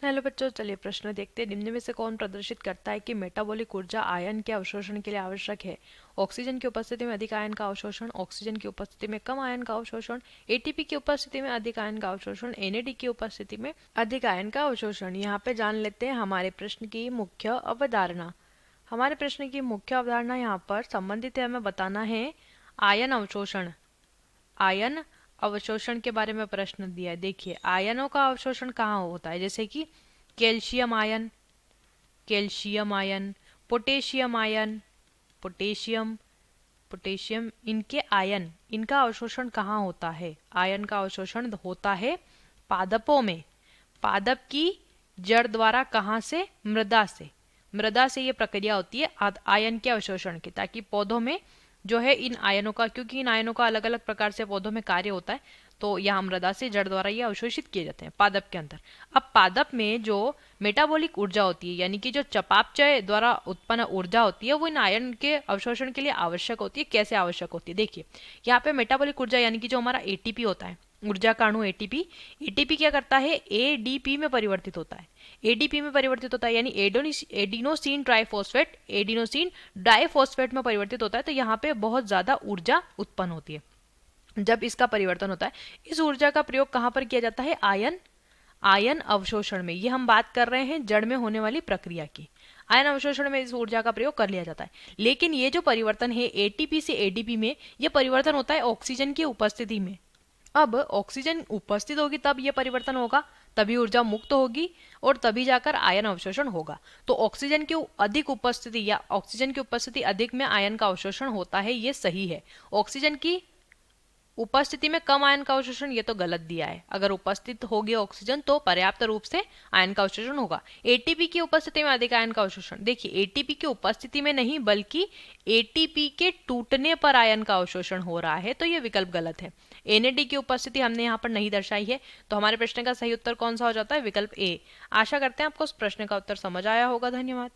Hello बच्चों, चलिए प्रश्न देखते हैं। निम्न में से कौन प्रदर्शित करता है कि मेटाबॉलिक ऊर्जा आयन के अवशोषण के लिए आवश्यक है? ऑक्सीजन की उपस्थिति में अधिक आयन का अवशोषण, ऑक्सीजन की उपस्थिति में कम आयन का अवशोषण, एटीपी की उपस्थिति में अधिक आयन का अवशोषण, एनएडी की उपस्थिति में अधिक आयन का अवशोषण। यहाँ पे जान लेते हैं हमारे प्रश्न की मुख्य अवधारणा। हमारे प्रश्न की मुख्य अवधारणा यहाँ पर संबंधित है, हमें बताना है आयन अवशोषण। आयन अवशोषण के बारे में प्रश्न दिया है। देखिए, आयनों का अवशोषण कहाँ होता है, जैसे कि calcium ion, calcium ion, potassium ion, potassium, potassium, इनके आयन, इनका अवशोषण कहाँ होता है? आयन का अवशोषण होता है पादपों में। पादप की जड़ द्वारा कहाँ से? मृदा से। मृदा से ये प्रक्रिया होती है आयन के अवशोषण की, ताकि पौधों में जो है इन आयनों का, क्योंकि इन आयनों का अलग अलग प्रकार से पौधों में कार्य होता है, तो यहाँ मृदा से जड़ द्वारा ये अवशोषित किए जाते हैं पादप के अंदर। अब पादप में जो मेटाबॉलिक ऊर्जा होती है, यानी कि जो चयापचय द्वारा उत्पन्न ऊर्जा होती है, वो इन आयन के अवशोषण के लिए आवश्यक होती है। कैसे आवश्यक होती है? देखिए, यहाँ पे मेटाबॉलिक ऊर्जा यानी कि जो हमारा एटीपी होता है, ऊर्जा का अणु एटीपी, एटीपी क्या करता है? एडीपी में परिवर्तित होता है। एडीपी में परिवर्तित होता है, यानी एडिनोसिन ट्राइफॉस्फेट, एडिनोसिन डाइफॉस्फेट में परिवर्तित होता है। तो यहाँ पे बहुत ज्यादा ऊर्जा उत्पन्न होती है जब इसका परिवर्तन होता है। इस ऊर्जा का प्रयोग कहाँ पर किया जाता है? आयन अवशोषण में। ये हम बात कर रहे हैं जड़ में होने वाली प्रक्रिया की। आयन अवशोषण में इस ऊर्जा का प्रयोग कर लिया जाता है। लेकिन ये जो परिवर्तन है एटीपी से एडीपी में, ये परिवर्तन होता है ऑक्सीजन की उपस्थिति में। अब ऑक्सीजन उपस्थित होगी तब यह परिवर्तन होगा, तभी ऊर्जा मुक्त होगी और तभी जाकर आयन अवशोषण होगा। तो ऑक्सीजन की अधिक उपस्थिति या ऑक्सीजन की उपस्थिति अधिक में आयन का अवशोषण होता है, ये सही है। ऑक्सीजन की उपस्थिति में कम आयन का अवशोषण, ये तो गलत दिया है। अगर उपस्थित होगी ऑक्सीजन तो पर्याप्त रूप से आयन का अवशोषण होगा। एटीपी की उपस्थिति में अधिक आयन का अवशोषण, देखिए एटीपी की उपस्थिति में नहीं बल्कि एटीपी के टूटने पर आयन का अवशोषण हो रहा है, तो ये विकल्प गलत है। एनएडी की उपस्थिति हमने यहाँ पर नहीं दर्शाई है, तो हमारे प्रश्न का सही उत्तर कौन सा हो जाता है? विकल्प ए। आशा करते हैं आपको उस प्रश्न का उत्तर समझ आया होगा। धन्यवाद।